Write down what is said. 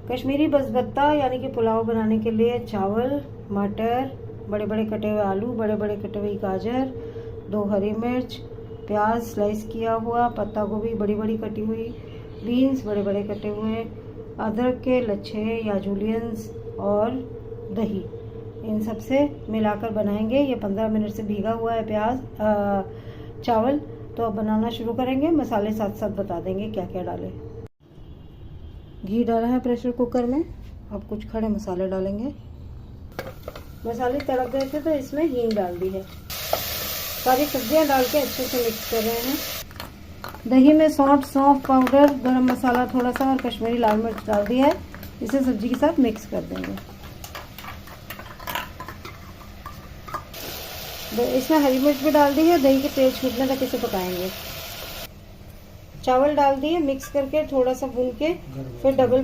कश्मीरी बसबत्ता यानी कि पुलाव बनाने के लिए चावल, मटर, बड़े बड़े कटे हुए आलू, बड़े बड़े कटे हुई गाजर, 2 हरी मिर्च, प्याज स्लाइस किया हुआ, पत्ता गोभी बड़ी बड़ी कटी हुई, बीन्स बड़े बड़े कटे हुए, अदरक के लच्छे या जूलियंस और दही, इन सब से मिलाकर बनाएंगे। ये 15 मिनट से भीगा हुआ है चावल। तो अब बनाना शुरू करेंगे। मसाले साथ साथ बता देंगे क्या क्या डालें। घी डाला है प्रेशर कुकर में। अब कुछ खड़े मसाले डालेंगे। मसाले तड़क गए थे तो इसमें हींग डाल दी है। सारी सब्जियां डाल के अच्छे से मिक्स कर रहे हैं। दही में सौंफ पाउडर, गरम मसाला थोड़ा सा और कश्मीरी लाल मिर्च डाल दी है। इसे सब्जी के साथ मिक्स कर देंगे। इसमें हरी मिर्च भी डाल दी है। दही के तेल छूटने तक इसे पकाएंगे। चावल डाल दिए, मिक्स करके थोड़ा सा भून के फिर डबल